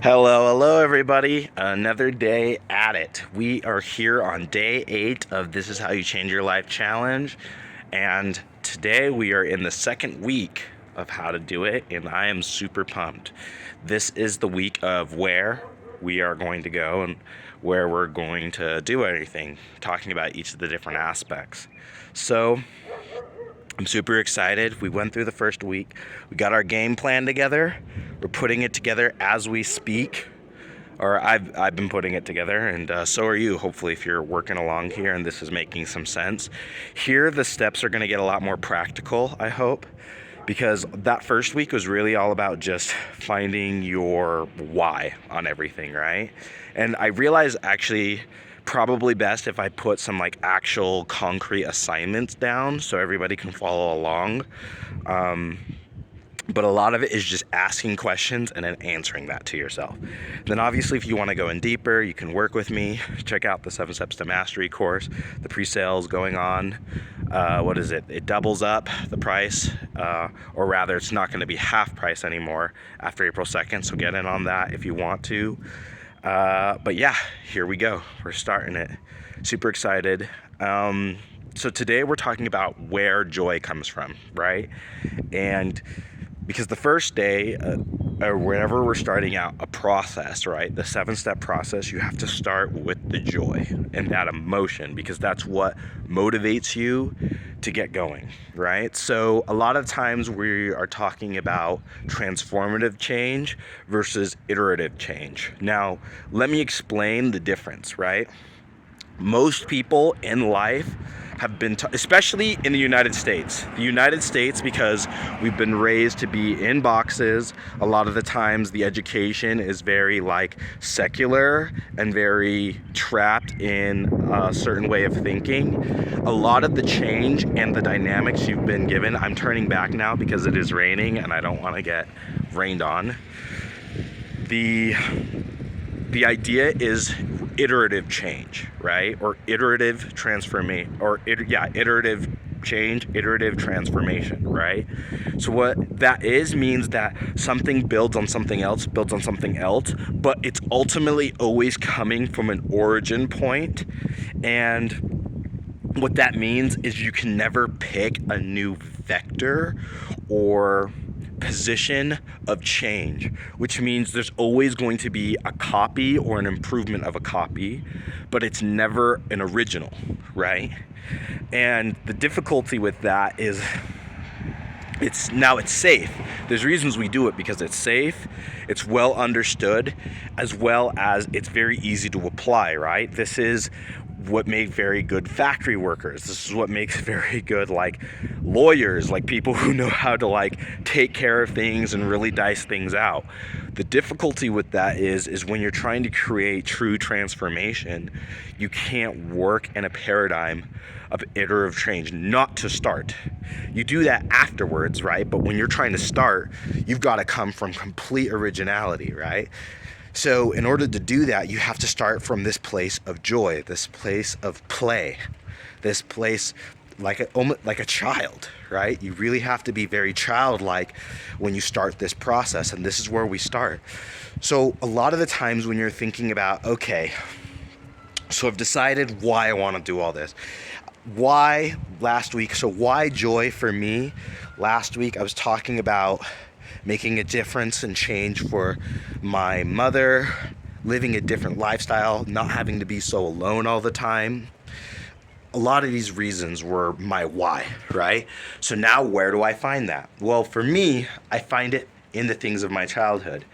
Hello, everybody. Another day at it. We are here on day 8 of This Is How You Change Your Life challenge. And today we are in the second week of how to do it, and I am super pumped. This is the week of where we are going to go and where we're going to do anything, talking about each of the different aspects. So, I'm super excited. We went through the first week. We got our game plan together. We're putting it together as we speak. Or I've been putting it together, and so are you, hopefully, if you're working along here and this is making some sense. Here, the steps are going to get a lot more practical, I hope, because that first week was really all about just finding your why on everything, right? And I realized actually probably best if I put some like actual concrete assignments down so everybody can follow along. But a lot of it is just asking questions and then answering that to yourself. Then obviously if you want to go in deeper, you can work with me. Check out the 7 Steps to Mastery course. The pre-sale is going on. What is it? It doubles up the price, or rather it's not going to be half price anymore after April 2nd. So get in on that if you want to. But yeah, here we go. We're starting it. Super excited. So today we're talking about where joy comes from, right? And because the first day, or whenever we're starting out a process, right, the 7-step process, you have to start with the joy and that emotion, because that's what motivates you to get going, right? So a lot of times we are talking about transformative change versus iterative change. Now, let me explain the difference, right? Most people in life have been, especially in the United States. The United States, because we've been raised to be in boxes. A lot of the times the education is very like secular and very trapped in a certain way of thinking. A lot of the change and the dynamics you've been given, I'm turning back now because it is raining and I don't want to get rained on. The idea is iterative change, right? Or iterative transformation, iterative change, iterative transformation, right? So what that is means that something builds on something else, but it's ultimately always coming from an origin point. And what that means is you can never pick a new vector or position of change, which means there's always going to be a copy or an improvement of a copy, but it's never an original, right? And the difficulty with that is it's safe. There's reasons we do it, because it's safe, it's well understood, as well as it's very easy to apply, right? This is what made very good factory workers. This is what makes very good like lawyers, like people who know how to like take care of things and really dice things out. The difficulty with that is when you're trying to create true transformation, you can't work in a paradigm of iterative change, not to start. You do that afterwards, right? But when you're trying to start, you've got to come from complete originality, right? So in order to do that, you have to start from this place of joy, this place of play, this place like a child, right? You really have to be very childlike when you start this process, and this is where we start. So a lot of the times when you're thinking about, okay, so I've decided why I want to do all this. Why last week? So why joy for me? Last week I was talking about making a difference and change for my mother, living a different lifestyle, not having to be so alone all the time. A lot of these reasons were my why, right? So now where do I find that? Well, for me, I find it in the things of my childhood.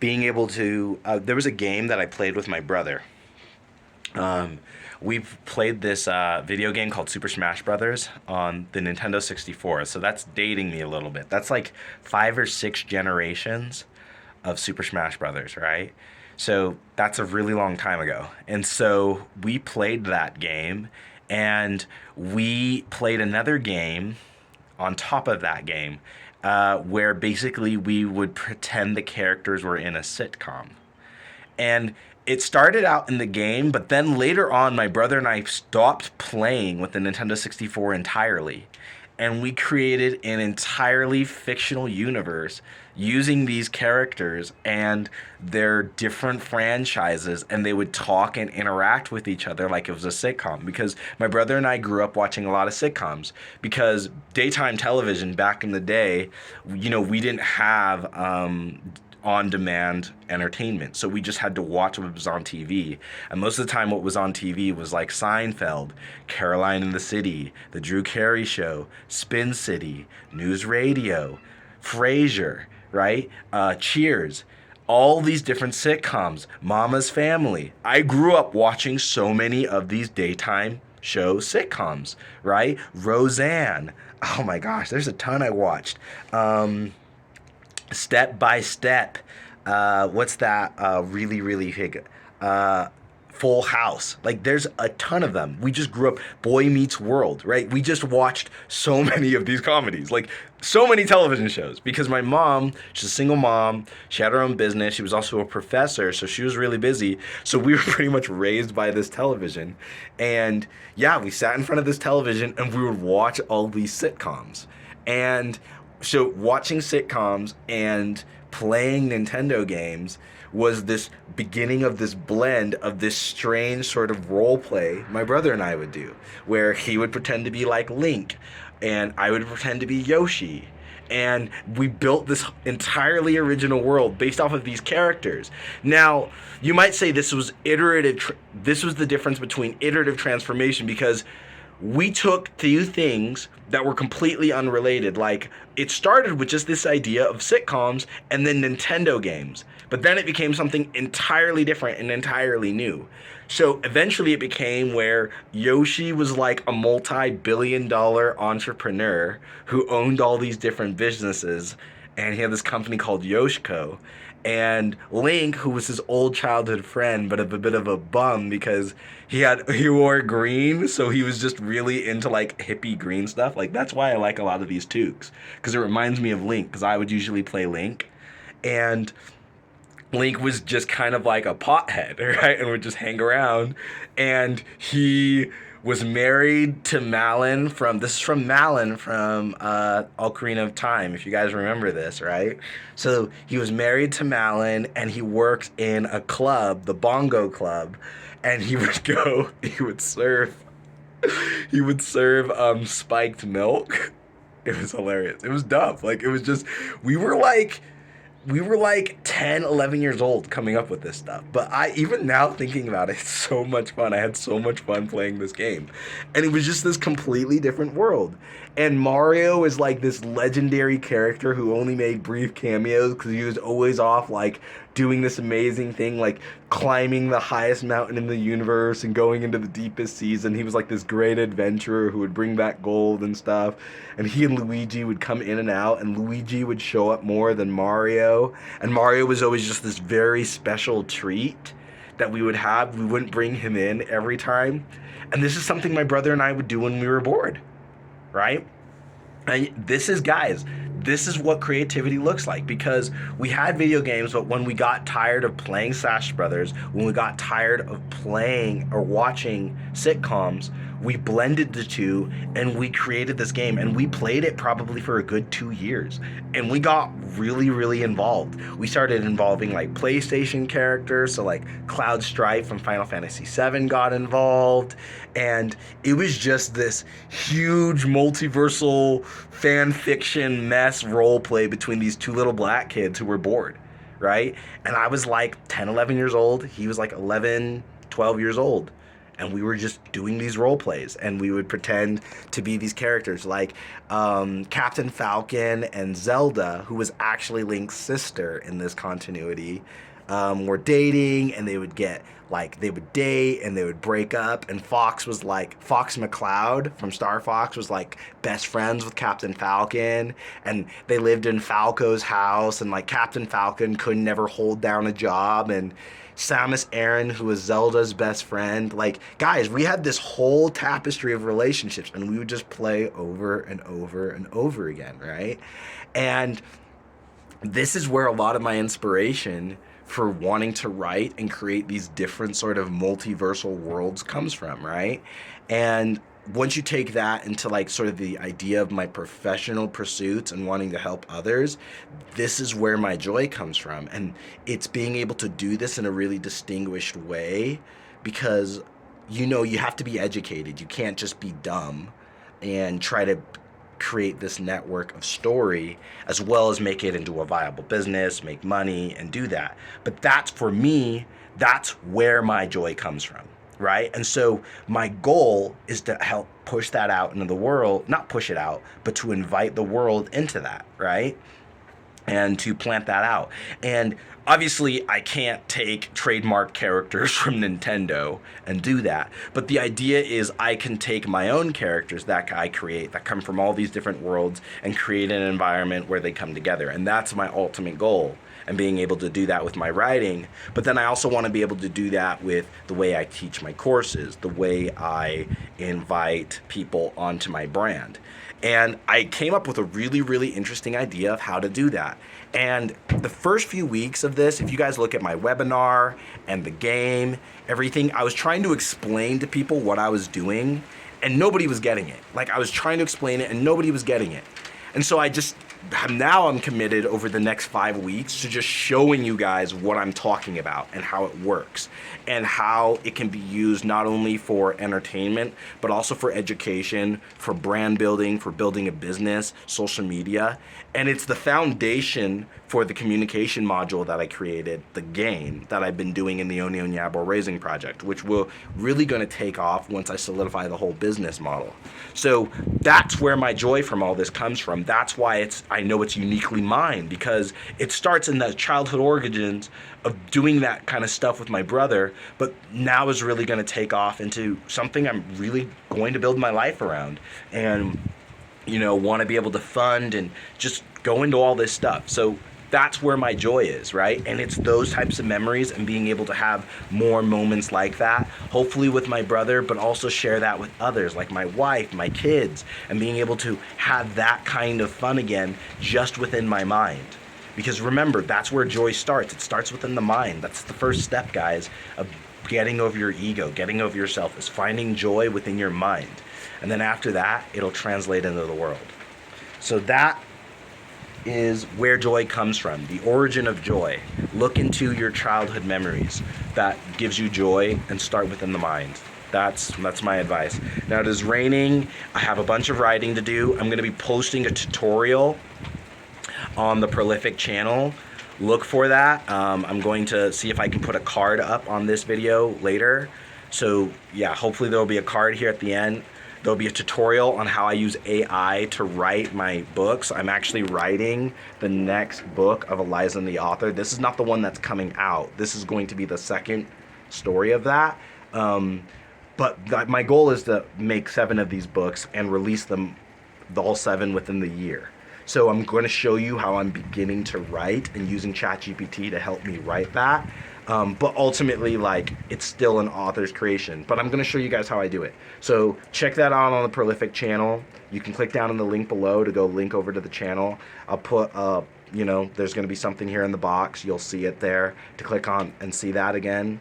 Being able to, there was a game that I played with my brother. We've played this video game called Super Smash Brothers on the Nintendo 64. So that's dating me a little bit. That's like 5 or 6 generations of Super Smash Brothers, right? So that's a really long time ago. And so we played that game, and we played another game on top of that game, where basically we would pretend the characters were in a sitcom. And it started out in the game, but then later on, my brother and I stopped playing with the Nintendo 64 entirely. And we created an entirely fictional universe using these characters and their different franchises, and they would talk and interact with each other like it was a sitcom. Because my brother and I grew up watching a lot of sitcoms, because daytime television back in the day, we didn't have on-demand entertainment, so we just had to watch what was on TV. And most of the time what was on TV was like Seinfeld, Caroline in the City, The Drew Carey Show, Spin City, News Radio, Frasier, right? Cheers, all these different sitcoms, Mama's Family. I grew up watching so many of these daytime show sitcoms, right? Roseanne. Oh my gosh, there's a ton I watched. Step by Step. What's that? Really, really big. Full House. Like, there's a ton of them. We just grew up. Boy Meets World, right? We just watched so many of these comedies, like so many television shows. Because my mom, she's a single mom. She had her own business. She was also a professor, so she was really busy. So we were pretty much raised by this television. And yeah, we sat in front of this television and we would watch all these sitcoms. And so watching sitcoms and playing Nintendo games was this beginning of this blend of this strange sort of role play my brother and I would do, where he would pretend to be like Link and I would pretend to be Yoshi. And we built this entirely original world based off of these characters. Now, you might say this was this was the difference between iterative transformation, because we took two things that were completely unrelated. Like, it started with just this idea of sitcoms and then Nintendo games. But then it became something entirely different and entirely new. So eventually it became where Yoshi was like a multi-billion-dollar entrepreneur who owned all these different businesses, and he had this company called Yoshiko. And Link, who was his old childhood friend, but a bit of a bum because he wore green, so he was just really into like hippie green stuff. Like, that's why I like a lot of these toques, because it reminds me of Link, because I would usually play Link. And Link was just kind of like a pothead, right? And would just hang around. And he was married to Malin from Ocarina of Time, if you guys remember this, right? So he was married to Malin, and he worked in a club, the Bongo Club, and he would serve spiked milk. It was hilarious. It was dumb. Like, it was just, we were like 10, 11 years old coming up with this stuff. But even now thinking about it, it's so much fun. I had so much fun playing this game. And it was just this completely different world. And Mario is like this legendary character who only made brief cameos because he was always off like doing this amazing thing, like climbing the highest mountain in the universe and going into the deepest seas. And he was like this great adventurer who would bring back gold and stuff. And he and Luigi would come in and out, and Luigi would show up more than Mario. And Mario was always just this very special treat that we would have. We wouldn't bring him in every time. And this is something my brother and I would do when we were bored, right? And this is what creativity looks like, because we had video games, but when we got tired of playing Smash Brothers, when we got tired of playing or watching sitcoms, we blended the two and we created this game, and we played it probably for a good 2 years, and we got really, really involved. We started involving like PlayStation characters, so like Cloud Strife from Final Fantasy VII got involved, and it was just this huge multiversal fan fiction mess role play between these two little black kids who were bored, right? And I was like 10, 11 years old. He was like 11, 12 years old. And we were just doing these role plays, and we would pretend to be these characters like Captain Falcon and Zelda, who was actually Link's sister in this continuity, were dating, and they would date and they would break up, and Fox McCloud from Star Fox was like best friends with Captain Falcon, and they lived in Falco's house, and like Captain Falcon could never hold down a job, and Samus Aran, who was Zelda's best friend. Like, guys, we had this whole tapestry of relationships, and we would just play over and over and over again, right? And this is where a lot of my inspiration for wanting to write and create these different sort of multiversal worlds comes from, right? And once you take that into like sort of the idea of my professional pursuits and wanting to help others, this is where my joy comes from. And it's being able to do this in a really distinguished way, because you have to be educated. You can't just be dumb and try to create this network of story as well as make it into a viable business, make money, and do that. But that's, for me, that's where my joy comes from, right? And so my goal is to help push that out into the world, not push it out, but to invite the world into that, right? And to plant that out. And obviously I can't take trademark characters from Nintendo and do that, but the idea is I can take my own characters that I create that come from all these different worlds and create an environment where they come together. And that's my ultimate goal, and being able to do that with my writing. But then I also want to be able to do that with the way I teach my courses, the way I invite people onto my brand. And I came up with a really, really interesting idea of how to do that. And the first few weeks of this, if you guys look at my webinar and the game, everything, I was trying to explain to people what I was doing, and nobody was getting it. Like, I was trying to explain it and nobody was getting it. And so now I'm committed over the next 5 weeks to just showing you guys what I'm talking about and how it works and how it can be used not only for entertainment, but also for education, for brand building, for building a business, social media. And it's the foundation for the communication module that I created, the game that I've been doing in the Onyeabor Raising Project, which will really going to take off once I solidify the whole business model. So that's where my joy from all this comes from. That's why I know it's uniquely mine, because it starts in the childhood origins of doing that kind of stuff with my brother, but now is really going to take off into something I'm really going to build my life around, and want to be able to fund and just go into all this stuff. So that's where my joy is, right? And it's those types of memories and being able to have more moments like that, hopefully with my brother, but also share that with others, like my wife, my kids, and being able to have that kind of fun again just within my mind. Because remember, that's where joy starts. It starts within the mind. That's the first step, guys, of getting over your ego, getting over yourself, is finding joy within your mind. And then after that, it'll translate into the world. So that is where joy comes from, the origin of joy. Look into your childhood memories that gives you joy and start within the mind. That's my advice. Now it is raining. I have a bunch of writing to do. I'm going to be posting a tutorial on the Prolific channel. Look for that. I'm going to see if I can put a card up on this video later. So yeah, hopefully there'll be a card here at the end. There'll be a tutorial on how I use AI to write my books. I'm actually writing the next book of Eliza and The Author. This is not the one that's coming out. This is going to be the second story of that. But my goal is to make 7 of these books and release them, all 7, within the year. So I'm going to show you how I'm beginning to write and using ChatGPT to help me write that. But ultimately, it's still an author's creation. But I'm going to show you guys how I do it. So check that out on the Prolific channel. You can click down on the link below to go link over to the channel. I'll put, there's going to be something here in the box. You'll see it there to click on and see that again.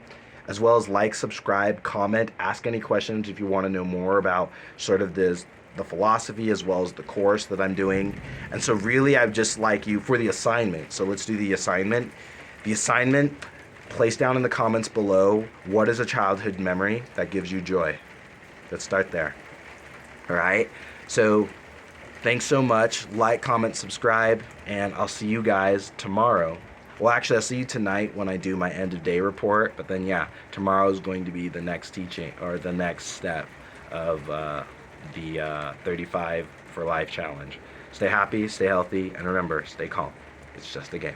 As well as like, subscribe, comment, ask any questions if you want to know more about sort of the philosophy as well as the course that I'm doing. And so really, I'd just like you for the assignment. So let's do the assignment. The assignment, place down in the comments below, what is a childhood memory that gives you joy? Let's start there. All right. So thanks so much. Like, comment, subscribe, and I'll see you guys tomorrow. Well, actually, I'll see you tonight when I do my end of day report. But then, yeah, tomorrow is going to be the next teaching or the next step of the 35 for Life challenge. Stay happy, stay healthy, and remember, stay calm. It's just a game.